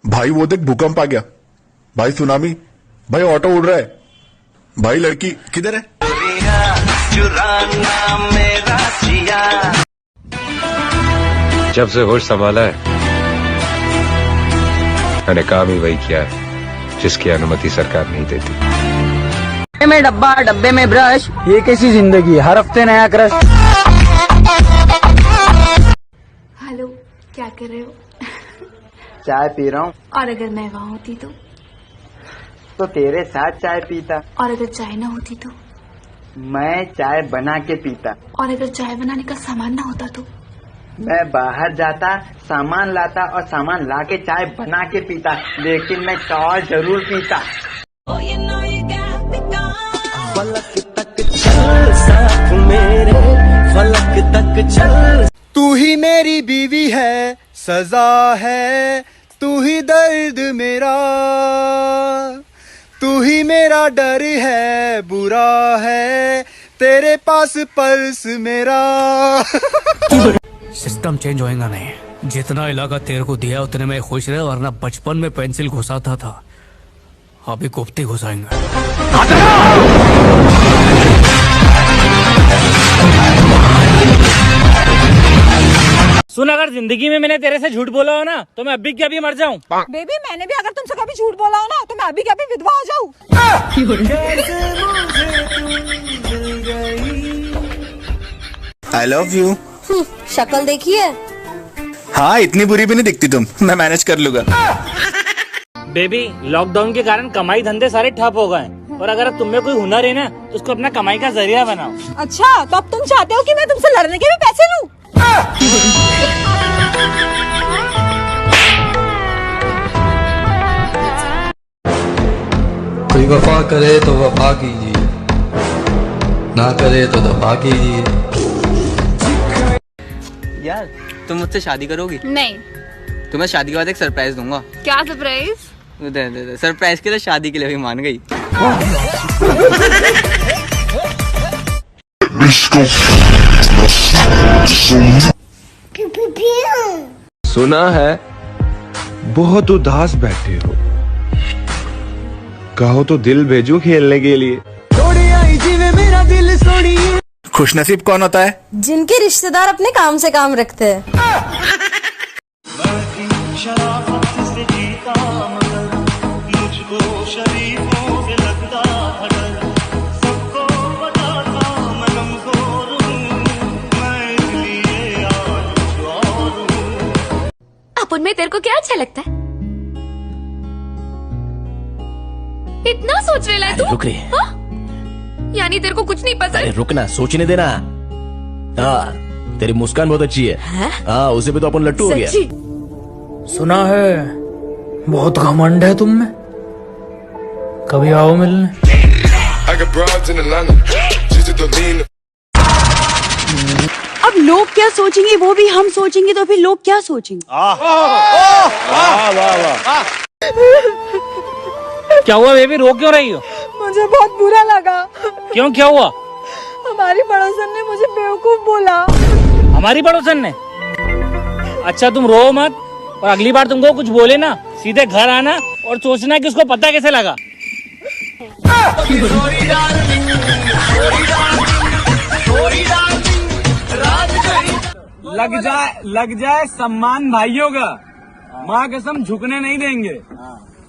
भाई वो देख भूकंप आ गया, भाई सुनामी, भाई ऑटो उड़ रहा है, भाई लड़की किधर है? जब से होश संभाला है मैंने काम ही वही किया है जिसकी अनुमति सरकार नहीं देती। में डब्बा, डब्बे में ब्रश, ये कैसी जिंदगी, हर हफ्ते नया क्रश। हेलो, क्या कर रहे हो? चाय पी रहा हूँ। और अगर मैं वहाँ होती तो तेरे साथ चाय पीता। और अगर चाय ना होती तो? मैं चाय बना के पीता। और अगर चाय बनाने का सामान ना होता तो? मैं बाहर जाता, सामान लाता और सामान लाके चाय बना के पीता, लेकिन मैं चाय जरूर पीता। फलक तक चल साथ मेरे, फलक तक चल। तू ही मेरी बीवी है, सजा है, तू ही दर्द मेरा, तू ही मेरा डर है, बुरा है, तेरे पास पर्स मेरा। सिस्टम चेंज होएगा नहीं, जितना इलाका तेरे को दिया उतने में खुश रहे, वरना बचपन में पेंसिल घुसाता था, अभी गुप्ती घुसाएंगे। सुन, अगर जिंदगी में मैंने तेरे से झूठ बोला हो ना तो मैं अभी क्या भी मर जाऊं। बेबी मैंने भी अगर तुमसे कभी झूठ बोला हो ना तो मैं अभी क्या भी विधवा हो जाऊं। आई लव यू। शक्ल देखी है? हाँ, इतनी बुरी भी नहीं दिखती तुम, मैं मैनेज कर लूंगा। बेबी, लॉकडाउन के कारण कमाई धंधे सारे ठप हो गए, और अगर तुम में कोई हुनर है ना तो उसको अपना कमाई का जरिया बनाओ। अच्छा, तो अब तुम चाहते हो कि मैं तुमसे लड़ने के भी पैसे लूं? कोई वफा करे तो वफा कीजिए, ना करे तो दफा कीजिए। यार, तुम मुझसे शादी करोगी? नहीं। तुम्हें शादी के बाद एक सरप्राइज दूंगा। क्या सरप्राइज? दे सरप्राइज के लिए, शादी के लिए भी मान गई। सुना है बहुत उदास बैठे हो, कहो तो दिल भेजू खेलने के लिए। मेरा दिल सोनिए। खुशनसीब कौन होता है? जिनके रिश्तेदार अपने काम से काम रखते हैं। अपन में तेरे को क्या अच्छा लगता है? इतना सोच रहे है तू? रुक रही है। यानी तेरे को कुछ नहीं पसंद? अरे रुकना, सोचने देना। हाँ, तेरी मुस्कान बहुत अच्छी है। हाँ, उसे भी तो अपन लट्टू हो गया। सुना है बहुत घमंड है तुम में, कभी आओ मिलने। अब लोग क्या सोचेंगे वो भी हम सोचेंगे तो फिर लोग क्या सोचेंगे? क्या हुआ बेबी, रो क्यों रही हो? मुझे बहुत बुरा लगा। क्यों, क्या हुआ? हमारी पड़ोसन ने मुझे बेवकूफ बोला। हमारी पड़ोसन ने? अच्छा तुम रो मत, और अगली बार तुमको कुछ बोले ना सीधे घर आना और सोचना कि उसको पता कैसे लगा। लग जाए सम्मान भाइयों का, माँ कसम झुकने नहीं देंगे।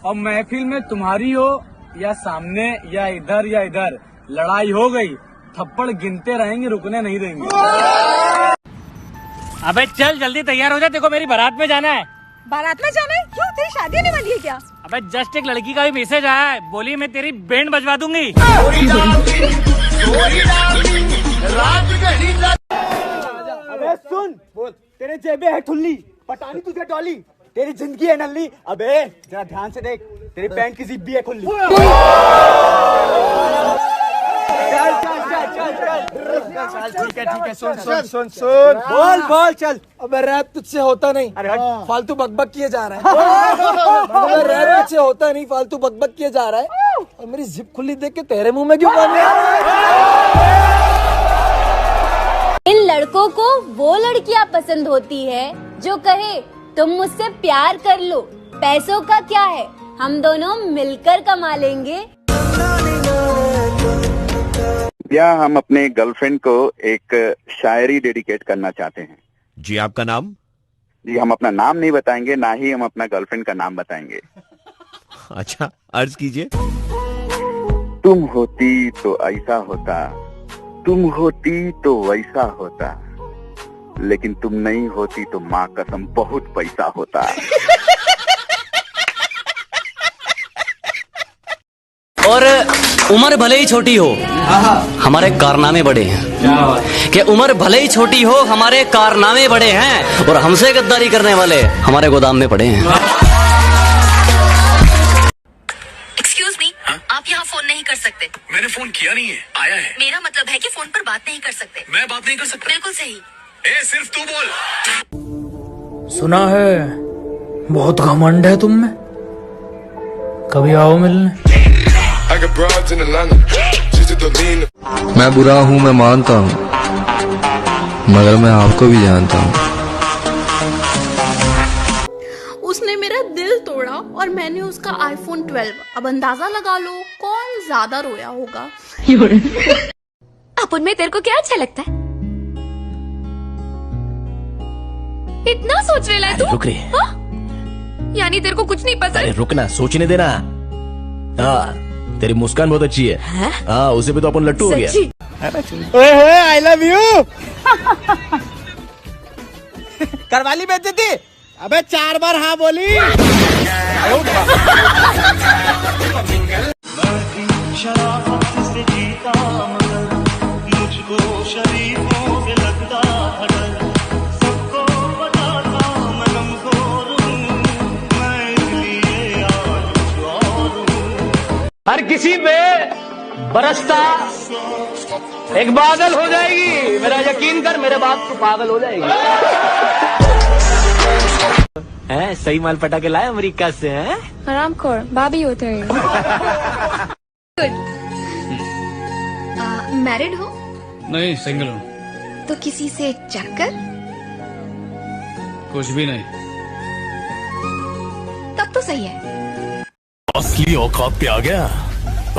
और महफिल में तुम्हारी हो या सामने या इधर लड़ाई हो गई, थप्पड़ गिनते रहेंगे, रुकने नहीं देंगे। अबे चल जल्दी तैयार हो जा, देखो मेरी बारात में जाना है। बारात में जाना है? क्यों, तेरी शादी होने वाली है क्या? अबे जस्ट एक लड़की का भी मैसेज आया है, बोली मैं तेरी बैंड बजवा दूंगी। अबे सुन, बोल, तेरे जेबे है ठुल्ली, पटानी तुझे डॉली, तेरी जिंदगी है नल्ली। अबे जरा ध्यान से देख, तेरी पैंट की जिप भी है खुली। चल ठीक है, सुन बोल चल। अबे रैप तुझसे होता नहीं, अरे फालतू बकबक किए जा रहा है। अबे रैप तुझसे होता नहीं, फालतू बकबक किए जा रहा है। और मेरी जिप खुली देख के तेरे मुंह में क्यों पानी? इन लड़कों को वो लड़कियां पसंद होती है जो कहे तुम मुझसे प्यार कर लो, पैसों का क्या है, हम दोनों मिलकर कमा लेंगे। या हम अपने गर्लफ्रेंड को एक शायरी डेडिकेट करना चाहते हैं। जी, आपका नाम? जी, हम अपना नाम नहीं बताएंगे, ना ही हम अपना गर्लफ्रेंड का नाम बताएंगे। अच्छा, अर्ज कीजिए। तुम होती तो ऐसा होता, तुम होती तो वैसा होता, लेकिन तुम नहीं होती तो माँ कसम बहुत पैसा होता। और उम्र भले ही छोटी हो, हमारे कारनामे बड़े हैं। कि उम्र भले ही छोटी हो, हमारे कारनामे बड़े हैं, और हमसे गद्दारी करने वाले हमारे गोदाम में पड़े हैं। एक्सक्यूज मी, आप यहाँ फोन नहीं कर सकते। मैंने फोन किया नहीं है, आया है। मेरा मतलब है कि फोन पर बात नहीं कर सकते। मैं बात नहीं कर सकता। बिल्कुल सही। सिर्फ तू बोल। सुना है बहुत घमंड है तुम में, कभी आओ मिलने। मैं बुरा हूँ, मैं मानता हूँ, मगर मैं आपको भी जानता हूँ। उसने मेरा दिल तोड़ा और मैंने उसका आईफोन 12। अब अंदाजा लगा लो कौन ज्यादा रोया होगा। अब उनमें तेरे को क्या अच्छा लगता है? इतना सोच रहे है तू? रुक रे। यानी तेरे को कुछ नहीं पसंद? अरे रुकना, सोचने देना। हाँ, तेरी मुस्कान बहुत अच्छी है। हाँ, उसे भी तो अपन लट्टू हो गया। ओए आई लव यू। करवा ली बेइज्जती? अबे 4 बार हाँ बोली। हर किसी पे बरसता एक बादल हो जाएगी, मेरा यकीन कर, मेरे बाप को पागल हो जाएगी। है सही माल पटा के लाए अमेरिका से? हैं हरामखोर भाभी होते हैं। मैरिड हो? नहीं, सिंगल हूँ। तो किसी से चक्कर? कुछ भी नहीं। तब तो सही है। असली औकात पे आ गया,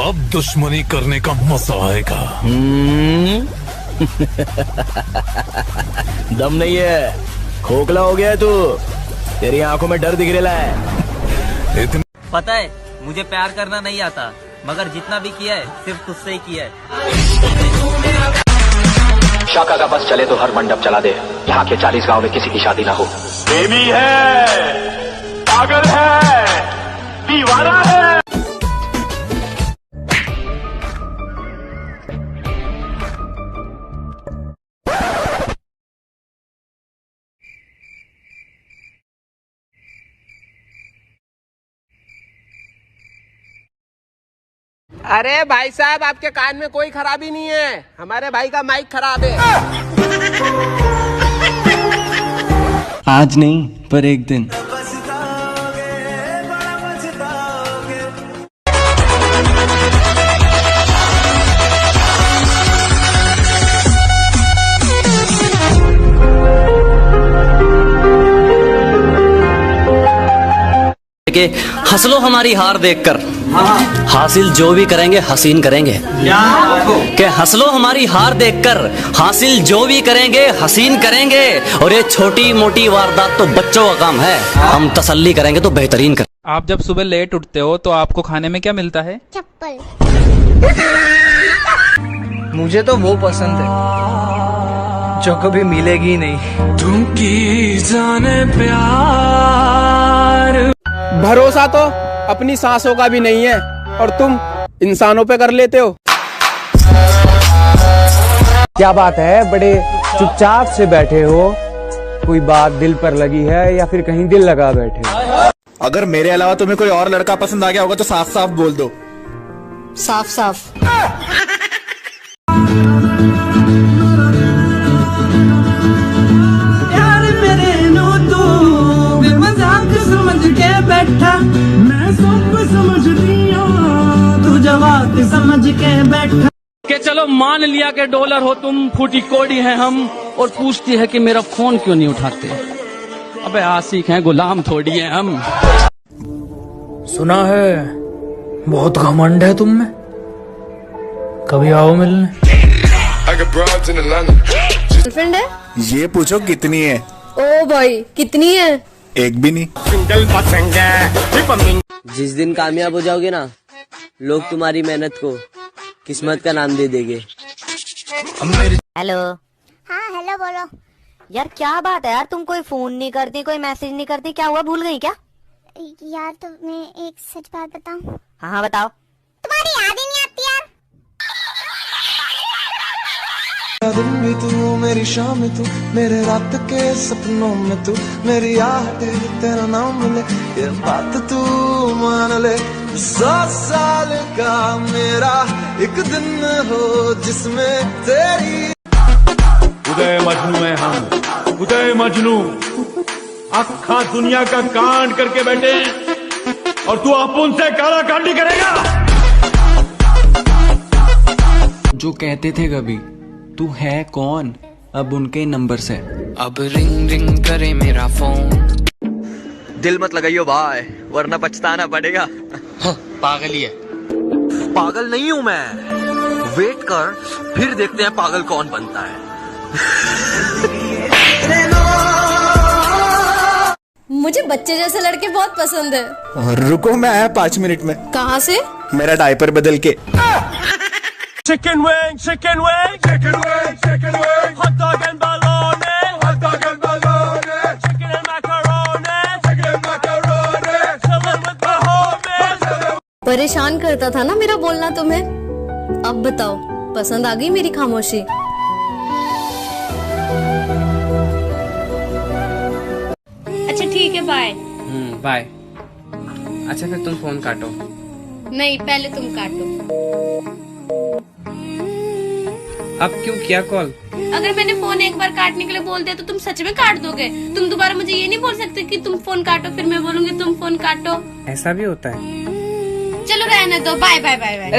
अब दुश्मनी करने का मजा आएगा। दम नहीं है, खोखला हो गया है तू, तेरी आंखों में डर दिख रहा है। पता है मुझे प्यार करना नहीं आता, मगर जितना भी किया है सिर्फ तुझसे ही किया है। शाका का बस चले तो हर मंडप चला दे, यहाँ के 40 गांव में किसी की शादी ना हो। बेबी है, पागल है, दीवाना है। अरे भाई साहब, आपके कान में कोई खराबी नहीं है, हमारे भाई का माइक खराब है। आज नहीं पर एक दिन। कि हंस लो हमारी हार देखकर, हासिल जो भी करेंगे हसीन करेंगे। कि हंस लो हमारी हार देखकर, हासिल जो भी करेंगे हसीन करेंगे। और ये छोटी मोटी वारदात तो बच्चों का काम है, हम तसल्ली करेंगे तो बेहतरीन करेंगे। आप जब सुबह लेट उठते हो तो आपको खाने में क्या मिलता है? चप्पल। मुझे तो वो पसंद है जो कभी मिलेगी नहीं। तुम की जाने प्यार। भरोसा तो अपनी सांसों का भी नहीं है, और तुम इंसानों पे कर लेते हो। क्या बात है, बड़े चुपचाप से बैठे हो, कोई बात दिल पर लगी है या फिर कहीं दिल लगा बैठे हो? अगर मेरे अलावा तुम्हें कोई और लड़का पसंद आ गया होगा तो साफ साफ बोल दो। साफ साफ। बैठा मैं सब समझ दिया, तू जवाब समझ के बैठा। कि चलो मान लिया कि डॉलर हो तुम, फूटी कोड़ी है हम, और पूछती है कि मेरा फोन क्यों नहीं उठाते। अबे आशिक हैं, गुलाम थोड़ी है हम। सुना है बहुत घमंड है तुम में, कभी आओ मिलने। गर्लफ्रेंड है? ये पूछो कितनी है? ओ भाई कितनी है? एक भी नहीं। जिस दिन कामयाब हो जाओगे ना, लोग तुम्हारी मेहनत को किस्मत का नाम दे देंगे। हेलो। हाँ हेलो बोलो। यार क्या बात है यार, तुम कोई फोन नहीं करती, कोई मैसेज नहीं करती, क्या हुआ, भूल गई क्या? यार तो मैं एक सच बात बताऊं? हाँ बताओ। तुम्हारी याद ही नहीं आती यार। दिन भी तू, मेरी शाम तू, मेरे रात के सपनों में तू, मेरी याद तेरा नाम ले, ये बात तू मान ले। 100 साल का मेरा एक दिन हो जिसमें तेरी। उदय मजनू है हम, उदय मजनू अखा दुनिया का कांड करके बैठे और तू अपुन से काला कांडी करेगा। जो कहते थे कभी तू है कौन, अब उनके नंबर से अब रिंग रिंग करे मेरा फोन। दिल मत लगाइयो भाई, वरना पछताना पड़ेगा। पागल ही है। पागल नहीं हूँ मैं, वेट कर फिर देखते हैं पागल कौन बनता है। मुझे बच्चे जैसे लड़के बहुत पसंद है। रुको मैं आया 5 मिनट में। कहाँ से? मेरा डायपर बदल के। Chicken wing, chicken wing, chicken wing, chicken wing, hot dog and baloney, hot dog and baloney, chicken and macaroni, chicken and macaroni, chicken with the homies. परेशान करता था ना मेरा बोलना तुम्हें, अब बताओ पसंद आ गई मेरी खामोशी? अच्छा ठीक है बाय। बाय। अच्छा फिर तुम फोन काटो। नहीं पहले तुम काटो। अब क्यों किया कॉल? अगर मैंने फोन एक बार काटने के लिए बोल दिया तो तुम सच में काट दोगे? तुम दोबारा मुझे ये नहीं बोल सकते कि तुम फोन काटो, फिर मैं बोलूंगी तुम फोन काटो। ऐसा भी होता है? चलो रहने दो, बाय बाय बाय बाय।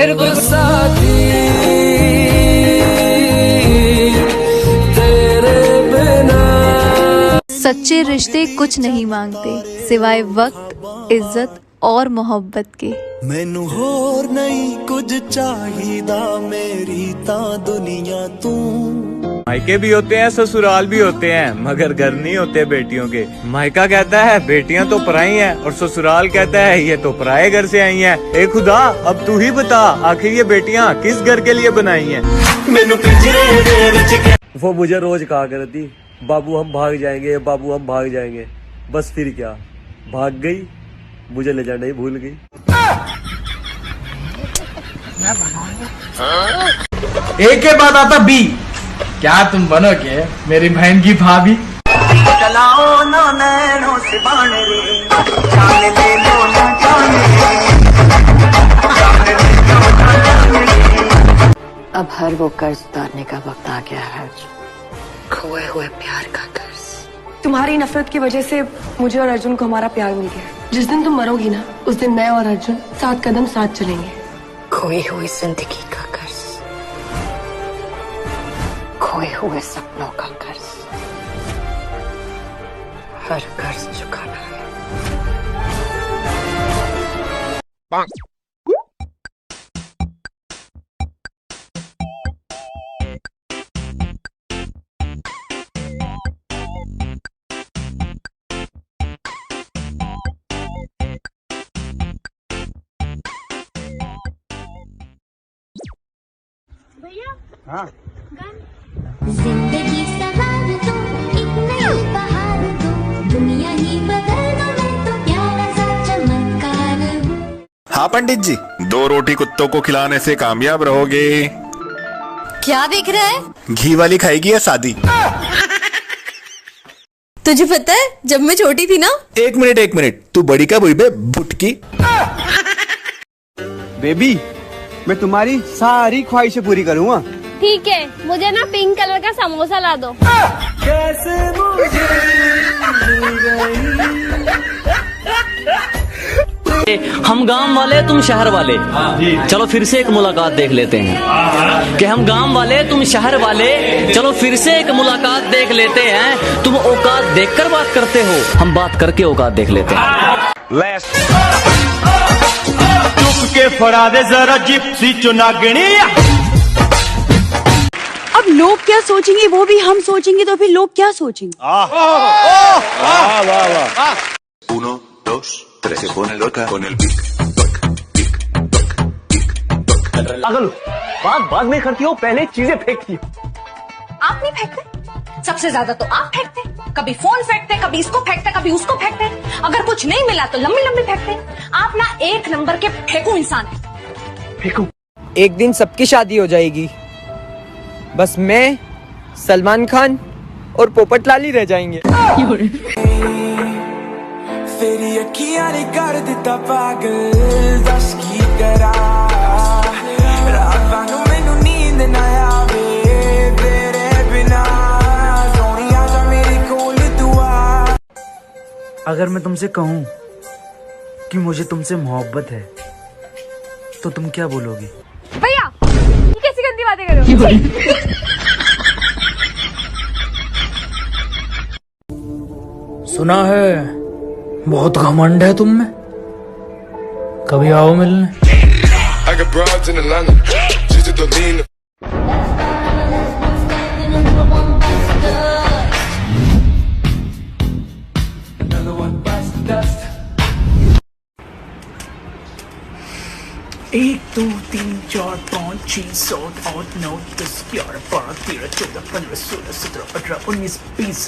सच्चे रिश्ते कुछ नहीं मांगते सिवाय वक्त, इज्जत और मोहब्बत के। मैनू होर नहीं कुछ चाहिदा, मेरी ता दुनिया तू। मायके भी होते हैं ससुराल भी होते हैं, मगर घर नहीं होते बेटियों के। मायका कहता है बेटियां तो पराई हैं और ससुराल कहता है ये तो पराए घर से आई हैं। ए खुदा अब तू ही बता, आखिर ये बेटियां किस घर के लिए बनाई हैं? वो मुझे रोज कहा करती, बाबू हम भाग जाएंगे, बाबू हम भाग जाएंगे। बस फिर क्या, भाग गई, मुझे ले जाना ही भूल गई। ए के बाद आता बी, क्या तुम बनोगे मेरी बहन की भाभी? चलाओ ना नैनो से बाण रे, जान ले लो ना जान रे। अब हर वो कर्ज उतारने का वक्त आ गया है, खोए हुए प्यार का कर्ज। तुम्हारी नफरत की वजह से मुझे और अर्जुन को हमारा प्यार मिल गया। जिस दिन तुम मरोगी ना, उस दिन मैं और अर्जुन 7 कदम साथ चलेंगे। खोई हुई जिंदगी का कर्ज, खोए हुए सपनों का कर्ज, हर कर्ज चुकाना है। हाँ। जिंदगी सवार दो, एक नई बहार दो, दुनिया ही बदल दो, मैं तो प्यारा सा चमत्कार हूँ। हाँ पंडित जी, 2 रोटी कुत्तों को खिलाने से कामयाब रहोगे। क्या देख रहा है? घी वाली खाएगी या सादी? तुझे पता है जब मैं छोटी थी ना। एक मिनट, तू बड़ी कब हुई बे बुटकी? बेबी मैं तुम्हारी सारी ख्वाहिशें पूरी करूँगा। ठीक है, मुझे ना पिंक कलर का समोसा ला दो। कैसे मुझे हम गांव वाले तुम शहर वाले, चलो फिर से एक मुलाकात देख लेते हैं। कि हम गांव वाले तुम शहर वाले, चलो फिर से एक मुलाकात देख लेते हैं। तुम औकात देखकर बात करते हो, हम बात करके औकात देख लेते हैं। के फड़ा दे जरा जिप्सी चुनागणी। अब लोग क्या सोचेंगे वो भी हम सोचेंगे तो फिर लोग क्या सोचेंगे? वाह वाह वाह। 1, 2, 3 se pone loca con el pic toc pic toc pic toc। पागल बात में करती हो, पहले चीजें फेंकती हो। आप नहीं फेंकते, सबसे ज्यादा तो आप फेंकते। कभी फोन फेंकते, कभी इसको फेंकते, कभी उसको फेंकते। अगर कुछ नहीं मिला तो लंबी लंबी फेंकते। आप ना एक नंबर के फेंकू इंसान है। फेंकू। एक दिन सबकी शादी हो जाएगी, बस मैं, सलमान खान और पोपट लाली रह जाएंगे। तेरी अखियां ने कर दिता पागल, दस की करा रात ਨੂੰ ਮੈਨੂੰ नींद ना आवे तेरे बिना, सोनिया जा मेरे कोल तू आ। अगर मैं तुमसे कहूं कि मुझे तुमसे मोहब्बत है तो तुम क्या बोलोगे? भैया ये कैसी गंदी बातें कर रहे हो? सुना है बहुत घमंड है तुम में, कभी आओ मिलने। I got broads in Atlanta, just to lean। एक 2 3 4 5 6 7 8 9 10 11 12 13 14 15 16 17 18 19 20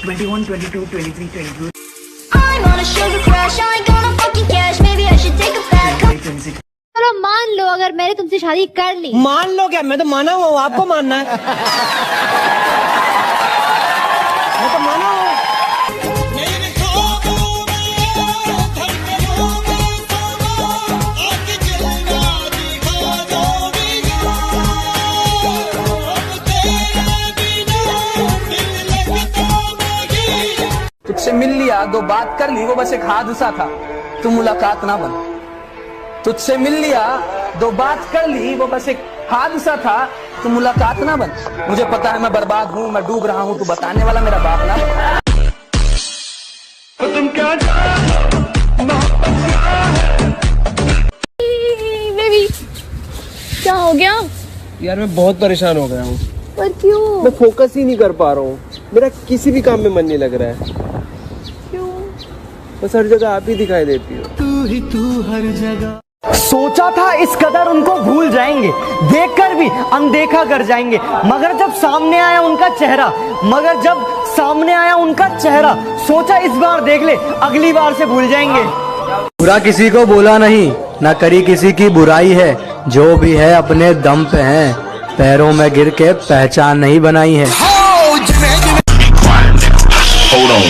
21 22 23 22। I'm on a sugar crash, I ain't gonna fucking cash, maybe I should take a back। चलो मान लो अगर मैंने तुमसे शादी कर ली। मान लो क्या? मैं तो माना हुआ हूँ, आपको मानना है। मैं तो माना हूँ। तुझसे मिल लिया, 2 बात कर ली, वो बस एक हादसा था, तू मुलाकात ना बन। तुझसे मिल लिया, 2 बात कर ली, वो बस एक हादसा था, तू मुलाकात ना बन। मुझे पता है मैं बर्बाद हूँ, मैं डूब रहा हूँ, तू बताने वाला मेरा बाप ना बन। तुम क्या बेबी क्या हो गया? यार मैं बहुत परेशान हो गया हूँ। पर क्यों? मैं फोकस ही नहीं कर पा रहा हूँ, मेरा किसी भी काम में मन नहीं लग रहा है। बस हर जगह आप ही दिखाई देती हो। तू हर जगह। सोचा था इस कदर उनको भूल जाएंगे, देखकर भी अनदेखा कर जाएंगे, मगर जब सामने आया उनका चेहरा, सोचा इस बार देख ले, अगली बार से भूल जाएंगे। बुरा किसी को बोला नहीं, ना करी किसी की बुराई है, जो भी है अपने दम पे है, पैरों में गिर के पहचान नहीं बनाई है। Hold on,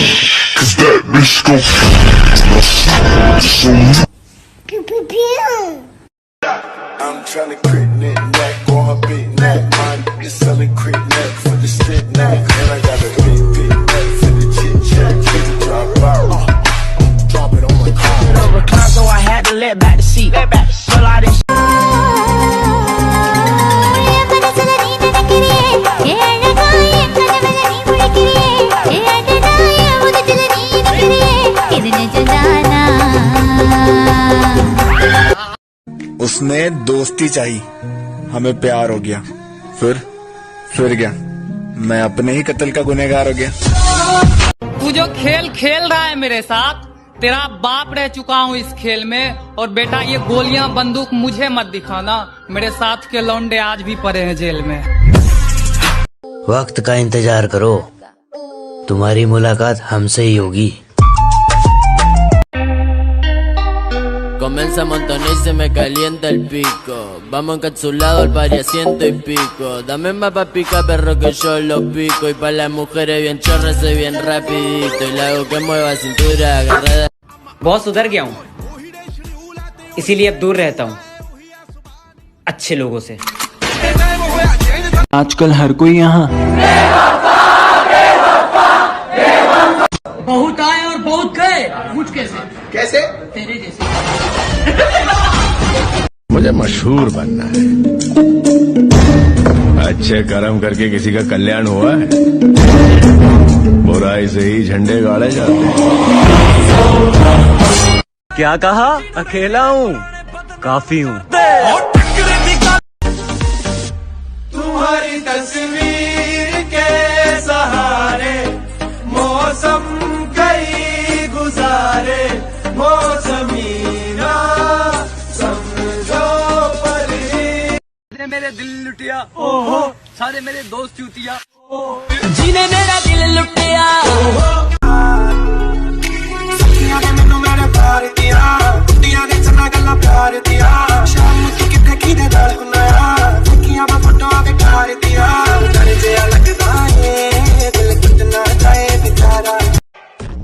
'cause that bitch gon' I'm tryna crit neck on her big neck, man. Just selling crit neck for the strip neck, and I got a big neck for the chit chat. Just drop out, drop it on my car. Recline, so I had to let back the seat. Pull out this. उसने दोस्ती चाहिए, हमें प्यार हो गया, फिर क्या, मैं अपने ही कत्ल का गुनहगार हो गया। तू जो खेल खेल रहा है मेरे साथ, तेरा बाप रह चुका हूँ इस खेल में। और बेटा ये गोलियां बंदूक मुझे मत दिखाना, मेरे साथ के लौंडे आज भी पड़े हैं जेल में। वक्त का इंतजार करो, तुम्हारी मुलाकात हमसे ही होगी। Comienza a montonarse, me calienta el pico. Vamos encapsulados al party a 100 y pico. Dame más pa' pica, perro, que yo lo pico. Y pa' las mujeres bien chorras, soy bien rapidito. Y la hago que mueva cintura agarrada. बहुत सुधर गया हूँ, इसीलिए अब दूर रहता हूँ अच्छे लोगों से। आजकल हर कोई यहाँ बहुत आए और बहुत गए, मुझ कैसे तेरे जैसे। मुझे मशहूर बनना है, अच्छे कर्म करके किसी का कल्याण हुआ है, बुराई से ही झंडे गाड़े जाते हैं। क्या कहा? अकेला हूँ, काफी हूँ। तुम्हारी तस्वीर के सहारे मौसम कई गुजारे, मौसमी ना समझो परी। मेरे दिल लुटिया, ओहो सारे मेरे दोस्त चूतिया, जीने मेरा दिल लुटिया।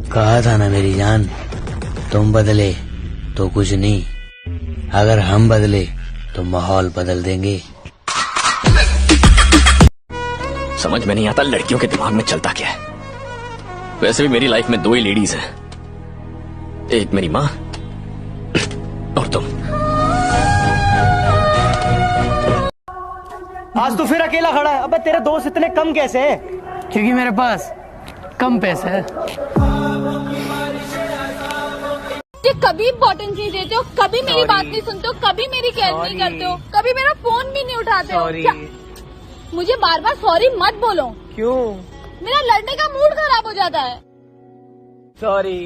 कहा था ना मेरी जान, तुम बदले तो कुछ नहीं, अगर हम बदले तो माहौल बदल देंगे। समझ में नहीं आता लड़कियों के दिमाग में चलता क्या है। वैसे भी मेरी लाइफ में 2 ही लेडीज हैं, एक मेरी माँ और तुम। आज तो फिर अकेला खड़ा है। अबे तेरे दोस्त इतने कम कैसे हैं? क्योंकि मेरे पास कम पैसे है। कभी इम्पोर्टेंस नहीं देते हो, कभी मेरी बात नहीं सुनते हो, कभी मेरी केयर नहीं करते हो, कभी मेरा फोन भी नहीं उठाते हो। क्या? मुझे बार बार सॉरी मत बोलो। क्यों? मेरा लड़ने का मूड खराब हो जाता है। सॉरी।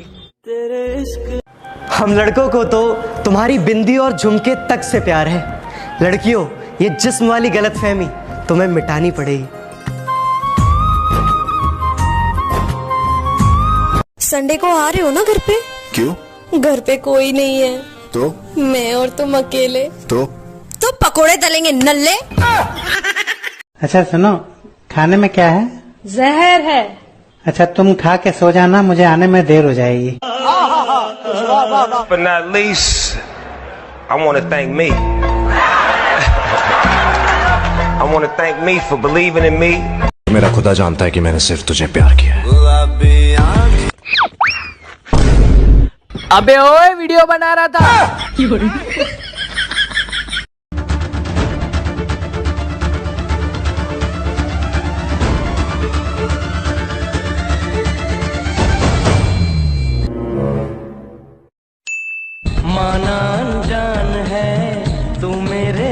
तेरे इश्क। हम लड़कों को तो तुम्हारी बिंदी और झुमके तक से प्यार है। लड़कियों, ये जिस्म वाली गलतफहमी तुम्हें मिटानी पड़ेगी। संडे को आ रहे हो ना घर पे? क्यों? घर पे कोई नहीं है तो मैं और तुम अकेले, तो पकोड़े तलेंगे नल्ले। अच्छा सुनो, खाने में क्या है? जहर है। अच्छा तुम खा के सो जाना, मुझे आने में देर हो जाएगी। But not least, I want to thank me. I want to thank me for believing in me. मेरा खुदा जानता है कि मैंने सिर्फ तुझे प्यार किया है। अबे ओए, वीडियो बना रहा था। माना अनजान है तू मेरे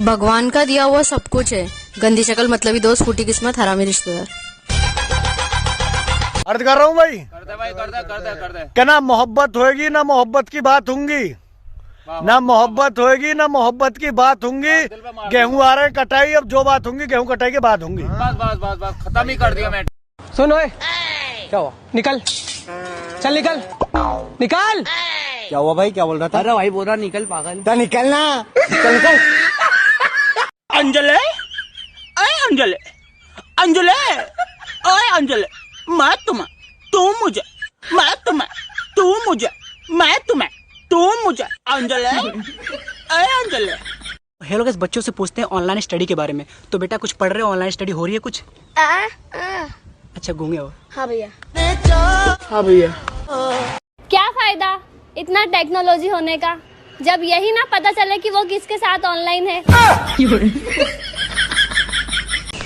भगवान का दिया हुआ सब कुछ है। गंदी शक्ल, मतलबी दोस्त, फूटी किस्मत, हरामी रिश्तेदार। अर्ज कर रहा हूँ भाई। कर दे। क्या ना मोहब्बत होएगी ना मोहब्बत की बात होंगी, ना मोहब्बत होएगी ना मोहब्बत की बात होंगी। गेहूं आ रहे हैं कटाई, अब जो बात होंगी गेहूं कटाई के बाद होंगी। बस खत्म ही कर दिया मैं। सुन ओए, क्या हुआ? निकल, चल निकल, निकल। क्या हुआ भाई? क्या बोल रहा था? अरे भाई बोल रहा निकल पागल। तो निकलना, निकल। अंजले, अरे अंजले, अंजले, अरे अंजले, मैं तुम्हें, तू मुझे, मैं तुम्हें, तू मुझे, मैं तुम्हें, तू मुझे, अंजले, अरे अंजले। हेलो गाइस, बच्चों से पूछते हैं ऑनलाइन स्टडी के बारे में। तो बेटा कुछ पढ़ रहे हो? ऑनलाइन स्टडी हो रही है कुछ? अच्छा गूंगे हो? हाँ भैया। हाँ भैया। क्या फायदा इतना टेक्नोलॉजी होने का, जब यही ना पता चले कि वो किसके साथ ऑनलाइन है।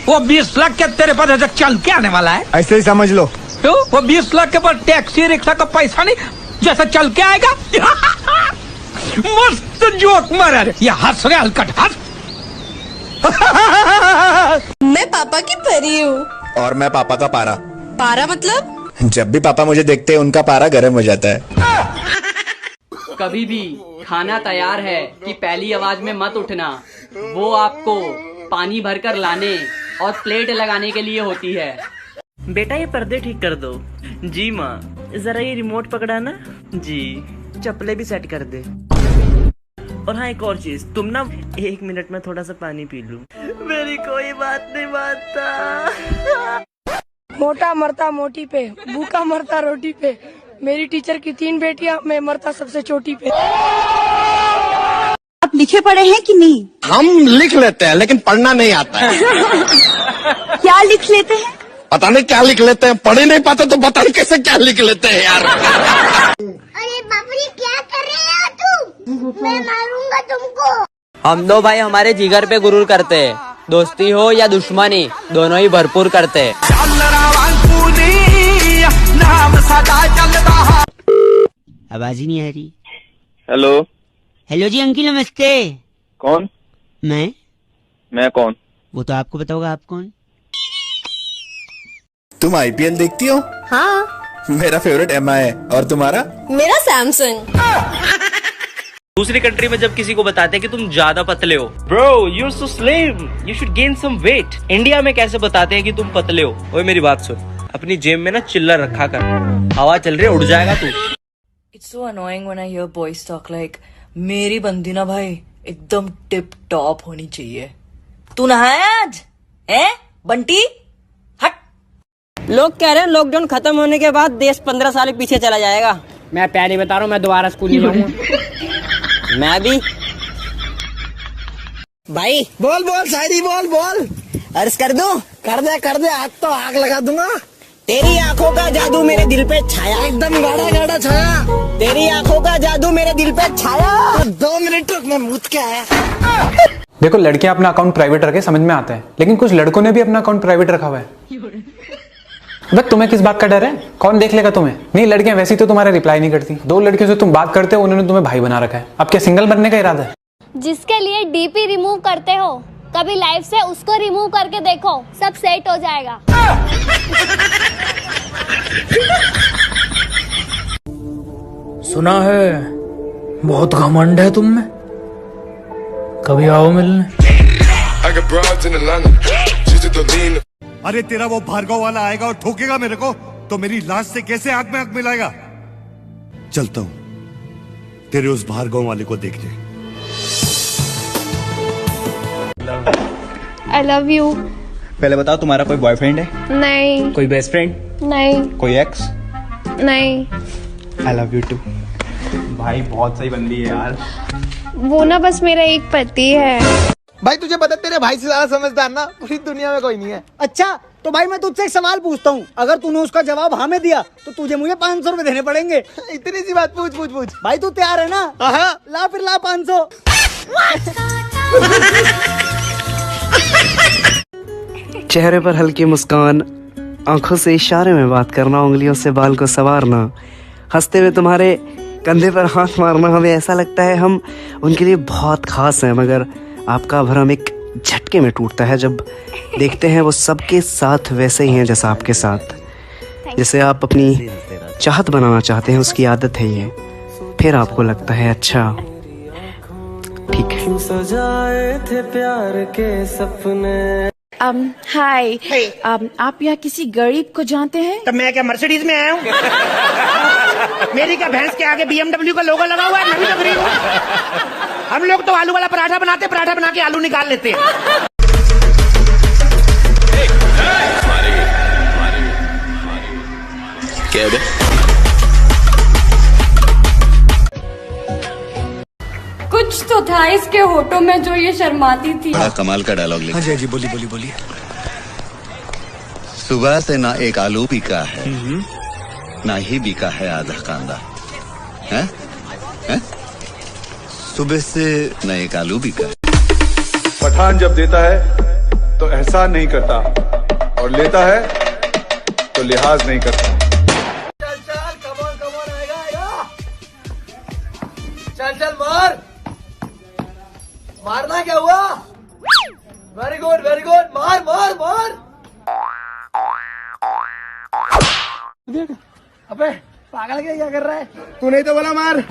वो 20 लाख के तेरे पास ऐसा चल के आने वाला है? ऐसे ही समझ लो। तो वो 20 लाख के पास टैक्सी रिक्शा का पैसा नहीं, जैसा चल के आएगा। मस्त जोक मारा रे, ये हंस रहे हलकट हंस। मैं पापा की परी हूँ। और मैं पापा का पारा। पारा मतलब? जब भी पापा मुझे देखते हैं उनका पारा गर्म हो जाता है। कभी भी खाना तैयार है कि पहली आवाज में मत उठना, वो आपको पानी भरकर लाने और प्लेट लगाने के लिए होती है। बेटा ये पर्दे ठीक कर दो। जी माँ। जरा ये रिमोट पकड़ाना। जी। चप्पलें भी सेट कर दे। और हाँ एक और चीज, तुम ना 1 मिनट में थोड़ा सा पानी पी लूं। मेरी कोई बात नहीं मानता। मोटा मरता मोटी पे, भूखा मरता रोटी पे। मेरी टीचर की 3 बेटियां, मैं मरता सबसे चोटी पे। आप लिखे पढ़े हैं कि नहीं? हम लिख लेते हैं लेकिन पढ़ना नहीं आता है। क्या लिख लेते हैं? पता नहीं क्या लिख लेते हैं, पढ़ ही नहीं पाते तो पता नहीं कैसे क्या लिख लेते हैं यार। अरे बाप रे, क्या कर रहे हो तुम? मैं मारूंगा तुमको। हम दो भाई हमारे जिगर पे गुरूर करते हैं, दोस्ती हो या दुश्मनी दोनों ही भरपूर करते हैं। आवाज ही नहीं आ रही। हेलो। हेलो जी अंकिल नमस्ते। कौन? मैं कौन? वो तो आपको पता होगा, आप कौन? तुम आईपीएल देखती हो? हाँ। मेरा फेवरेट एमआई है, और तुम्हारा? मेरा सैमसंग। दूसरी कंट्री में जब किसी को बताते हैं कि तुम ज्यादा पतले हो, bro you are so slim, you should gain some weight. India में कैसे बताते हैं कि तुम पतले हो? ओए मेरी बात सुन, अपनी जेब में ना चिल्लर रखा कर, हवा चल रही है उड़ जाएगा तू। It's so annoying when I hear boys talk like मेरी बंदी ना भाई एकदम टिप टॉप होनी चाहिए। तू नहाया आज? बंटी हट। लोग कह रहे हैं लॉकडाउन खत्म होने के बाद देश 15 साल पीछे चला जाएगा। मैं पहले बता रहा हूँ, मैं दोबारा स्कूल नहीं जाऊंगा। मैं भी। भाई बोल बोल शायरी बोल। अर्ज कर दूं? कर दे आज तो आग लगा दूंगा। तेरी आंखों का जादू मेरे दिल पे छाया, एकदम गाढ़ा छाया। तेरी आंखों का जादू मेरे दिल पे छाया। 2 मिनट रुक, मैं मुझ के आया। देखो लड़कियां अपना अकाउंट प्राइवेट रखे समझ में आता है, लेकिन कुछ लड़कों ने भी अपना अकाउंट प्राइवेट रखा हुआ है। बट तुम्हें किस बात का डर है? कौन देख लेगा तुम्हें? नहीं, लड़कियां वैसी तो तुम्हारे रिप्लाई नहीं करती। 2 लड़कियों से तुम बात करते हो, उन्होंने तुम्हें भाई बना रखा है। अब क्या सिंगल बनने का इरादा है? जिसके लिए डीपी रिमूव करते हो, कभी लाइफ से उसको रिमूव करके देखो, सब सेट हो जाएगा। सुना है बहुत घमंड है तुम में, कभी आओ मिलने। अरे तेरा वो भार्गव वाला आएगा और ठोकेगा मेरे को, तो मेरी लाश से कैसे आंख में आंख मिलाएगा? चलता हूँ तेरे उस भार्गव वाले को देखने। I love you। पहले बताओ तुम्हारा कोई बॉयफ्रेंड है? नहीं। कोई बेस्ट फ्रेंड? नहीं। कोई एक्स? नहीं। I love you too. भाई बहुत सही बंदी है यार। वो ना बस मेरा एक पति है। भाई तुझे पता तेरे भाई से ज्यादा समझदार ना पूरी दुनिया में कोई नहीं है। अच्छा तो भाई मैं तुझसे एक सवाल पूछता हूँ, अगर तूने उसका जवाब हाँ में दिया तो तुझे मुझे 500 रुपए देने पड़ेंगे। इतनी सी बात पूछ। भाई तू तैयार है ना? हाँ। ला फिर ला 500। चेहरे पर हल्की मुस्कान, आंखों से इशारे में बात करना, उंगलियों से बाल को संवारना, हंसते हुए तुम्हारे कंधे पर हाथ मारना, हमें ऐसा लगता है हम उनके लिए बहुत खास हैं। मगर आपका भरम एक झटके में टूटता है जब देखते हैं वो सबके साथ वैसे ही हैं जैसा आपके साथ, जैसे आप अपनी चाहत बनाना चाहते हैं, उसकी आदत है ये। फिर आपको लगता है अच्छा ठीक है। सजाए थे प्यार के सपने। हाय। आप यहाँ किसी गरीब को जानते हैं? तब मैं क्या मर्सिडीज में आया हूँ? मेरी क्या भैंस के आगे BMW का लोगो लगा हुआ है? मैं भी तो गरीब हूँ। हम लोग तो आलू वाला पराठा बनाते, पराठा बना के आलू निकाल लेते हैं। क्या है? कुछ तो था इसके होठों में जो ये शर्माती थी। बड़ा कमाल का डायलॉग लिखा। हाँ जी बोलिए। सुबह से ना एक आलू बिका है, ना ही बिका है आधा कांदा। हैं? सुबह से ना एक आलू बिका है। पठान जब देता है तो एहसान नहीं करता, और लेता है तो लिहाज नहीं करता। चल मारना क्या हुआ? वेरी गुड मार। अबे पागल क्या कर रहा है? तू नहीं तो बोला मार।